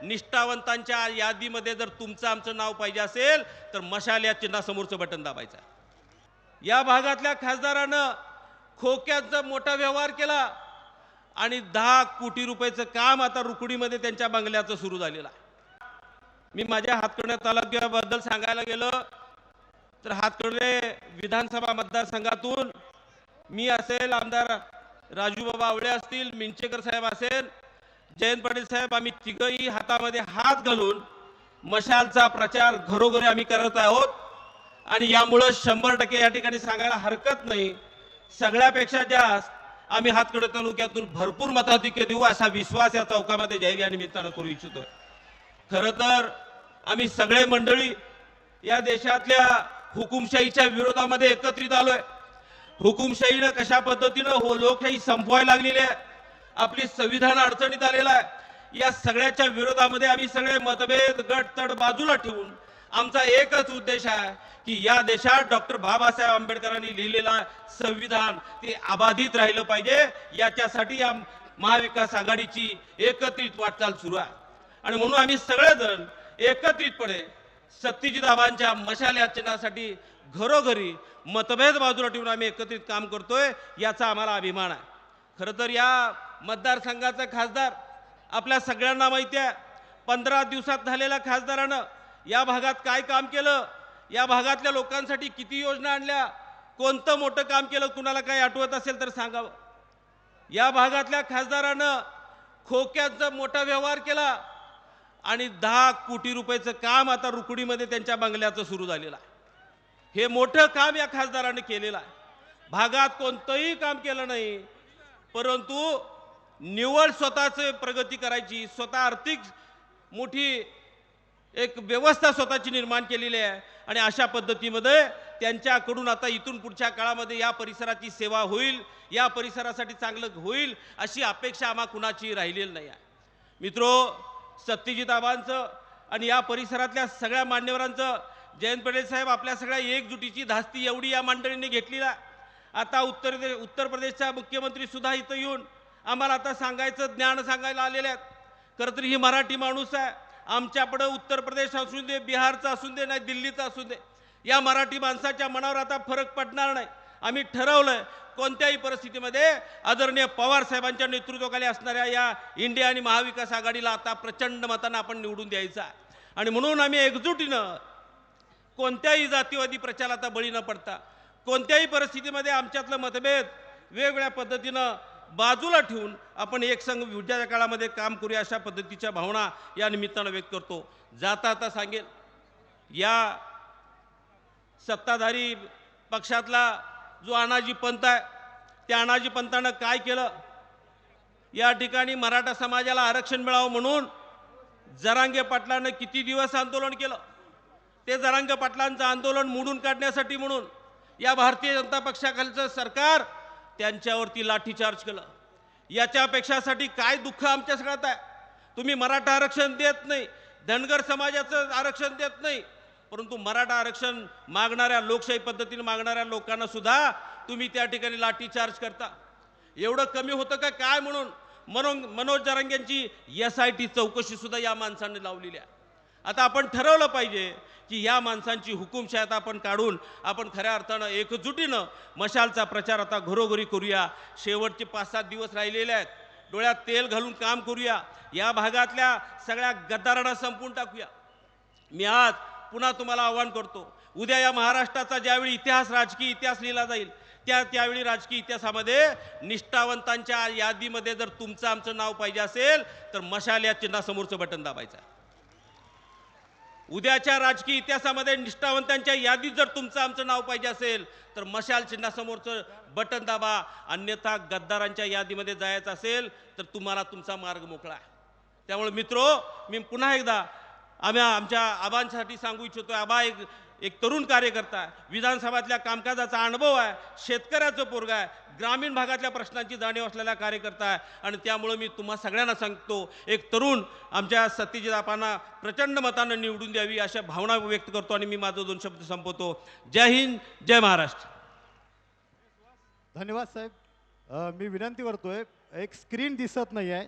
निष्ठावंतांच्या यादीमध्ये जर तुमचं आमचं नाव पाहिजे असेल तर मशाल या चिन्हासमोरचं बटन दाबायचं. या भागातल्या खासदारानं खोक्याचा मोठा व्यवहार केला आणि 10 कोटी रुपयाचं काम आता रुकडीमध्ये त्यांच्या बंगल्याचं सुरू झालेलं आहे. मी माझ्या हातकणंगले तालुक्याबद्दल सांगायला गेलो तर हातकणंगले विधानसभा मतदारसंघातून मी असेल, आमदार राजूबाबा आवळे असतील, मिंचेकर साहेब असेल, जयंत पाटील साहेब, आम्ही तिघही हातामध्ये हात घालून मशालचा प्रचार घरोघरी आम्ही करत आहोत. आणि यामुळे 100% या ठिकाणी सांगायला हरकत नाही, सगळ्यापेक्षा जास्त आम्ही हातकणंगले तालुक्यातून भरपूर मताधिक्य देऊ असा विश्वास या चौकामध्ये जाहीर या निमित्तानं करू इच्छितोय. खरं तर आम्ही सगळे मंडळी या देशातल्या हुकुमशाहीच्या विरोधामध्ये एकत्रित आलोय. हुकुमशाहीनं कशा पद्धतीनं लोकशाही संपवायला लागलेली आहे, आपली संविधान अडचणीत आलेला आहे. या सगळ्याच्या विरोधामध्ये आम्ही सगळे मतभेद गटतट बाजूला ठेवून आमचा एकच उद्देश आहे की या देशात डॉक्टर बाबासाहेब आंबेडकरांनी लिहिलेला संविधान ते अबाधित राहिलं पाहिजे. याच्यासाठी या महाविकास आघाडीची एकत्रित वाटचाल सुरू आहे. आणि म्हणून आम्ही सगळेजण एकत्रितपणे सत्यजित आबांच्या मशाल या चिन्हासाठी घरोघरी मतभेद बाजूला ठेवून आम्ही एकत्रित काम करतोय, याचा आम्हाला अभिमान आहे. खरं तर या मतदारसंघाचा खासदार आपल्या सगळ्यांना माहिती आहे. 15 दिवसात झालेल्या खासदारानं या भागात काय काम केलं, या भागातल्या लोकांसाठी किती योजना आणल्या, कोणतं मोठं काम केलं, कुणाला काही आठवत असेल तर सांगावं. या भागातल्या खासदारानं खोक्याचा मोठा व्यवहार केला आणि 10 कोटी रुपयाचं काम आता रुकडीमध्ये त्यांच्या बंगल्याचं सुरू झालेलं आहे. हे मोठं काम या खासदाराने केलेलं आहे. भागात कोणतंही काम केलं नाही, परंतु निव्वळ स्वतःचे प्रगती करायची, स्वतः आर्थिक मोठी एक व्यवस्था स्वतःची निर्माण केलेली आहे. आणि अशा पद्धतीमध्ये त्यांच्याकडून आता इथून पुढच्या काळामध्ये या परिसराची सेवा होईल, या परिसरासाठी चांगलं होईल अशी अपेक्षा आम्हा कुणाची राहिलेली नाही आहे. मित्रो, सत्यजित आबांचं आणि या परिसरातल्या सगळ्या मान्यवरांचं, जयंत पाटील साहेब, आपल्या सगळ्या एकजुटीची धास्ती एवढी या मंडळींनी घेतलेली आहे. आता उत्तर प्रदेशचा मुख्यमंत्री सुद्धा इथं येऊन आम्हाला आता सांगायचं ज्ञान सांगायला आलेले आहेत. खरं तर ही मराठी माणूस आहे. आमच्याकडे उत्तर प्रदेश असू दे, बिहारचा असू दे, नाही दिल्लीचा असू दे, या मराठी माणसाच्या मनावर आता फरक पडणार नाही. आम्ही ठरवलंय कोणत्याही परिस्थितीमध्ये आदरणीय पवार साहेबांच्या नेतृत्वाखाली असणाऱ्या या इंडिया आणि महाविकास आघाडीला आता प्रचंड मतांना आपण निवडून द्यायचा. आणि म्हणून आम्ही एकजुटीनं कोणत्याही जातीवादी प्रचाराचा बळी न पडता कोणत्याही परिस्थितीमध्ये आमच्यातलं मतभेद वेगवेगळ्या पद्धतीनं बाजूला ठेवून आपण एकसंघ युद्धाच्या काळामध्ये काम करूया अशा पद्धतीच्या भावना या निमित्तानं व्यक्त करतो. जाता आता सांगेल, या सत्ताधारी पक्षातला जो अनाजी पंथ आहे, त्या अनाजी पंथानं काय केलं, या ठिकाणी मराठा समाजाला आरक्षण मिळावं म्हणून जरांगे पाटलांनं किती दिवस आंदोलन केलं. ते जरांगे पाटलांचं आंदोलन मोडून काढण्यासाठी म्हणून या भारतीय जनता पक्षाखालचं सरकार त्यांच्यावरती लाठीचार्ज केलं. याच्यापेक्षासाठी काय दुःख आमच्या सगळ्यात आहे. तुम्ही मराठा आरक्षण देत नाही, धनगर समाजाचं आरक्षण देत नाही, परंतु मराठा आरक्षण मागणाऱ्या, लोकशाही पद्धतीने मागणाऱ्या लोकांना सुद्धा तुम्ही त्या ठिकाणी लाठीचार्ज करता. एवढं कमी होतं का काय म्हणून मनोज जरांगेंची SIT चौकशी सुद्धा या माणसांनी लावलेली आहे. आता आपण ठरवलं पाहिजे की या माणसांची हुकुमशाही आता आपण काढून आपण खऱ्या अर्थानं एकजुटीनं मशालचा प्रचार आता घरोघरी करूया. शेवटचे 5-7 दिवस राहिलेले आहेत, डोळ्यात तेल घालून काम करूया. या भागातल्या सगळ्या गद्दारांना संपवून टाकूया. मी आज पुन्हा तुम्हाला आवाहन करतो, उद्या या महाराष्ट्राचा ज्यावेळी राजकीय इतिहास लिहिला जाईल त्यावेळी राजकीय इतिहासामध्ये निष्ठावंतांच्या यादीमध्ये जर तुमचं आमचं नाव पाहिजे असेल तर मशाल या चिन्हासमोरचं बटन दाबायचं. उद्याच्या राजकीय इतिहासामध्ये निष्ठावंतांच्या यादीत जर तुमचं आमचं नाव पाहिजे असेल तर मशाल चिन्हासमोरचं बटन दाबा. अन्यथा गद्दारांच्या यादीमध्ये जायचं असेल तर तुम्हाला तुमचा मार्ग मोकळा आहे. त्यामुळे मित्रो, मी पुन्हा एकदा आमच्या आबांसाठी सांगू इच्छितो. आबा एक तरुण कार्यकर्ता आहे, विधानसभातल्या कामकाजाचा अनुभव आहे, शेतकऱ्याचं पोरगा आहे, ग्रामीण भागातल्या प्रश्नांची जाणीव असलेला कार्यकर्ता आहे. आणि त्यामुळे मी तुम्हा सगळ्यांना सांगतो, एक तरुण आमच्या सत्यजित आबांना प्रचंड मतानं निवडून द्यावी अशा भावना व्यक्त करतो. आणि मी माझं 2 शब्द संपवतो. जय हिंद, जय महाराष्ट्र. धन्यवाद साहेब. मी विनंती करतोय, एक स्क्रीन दिसत नाही आहे.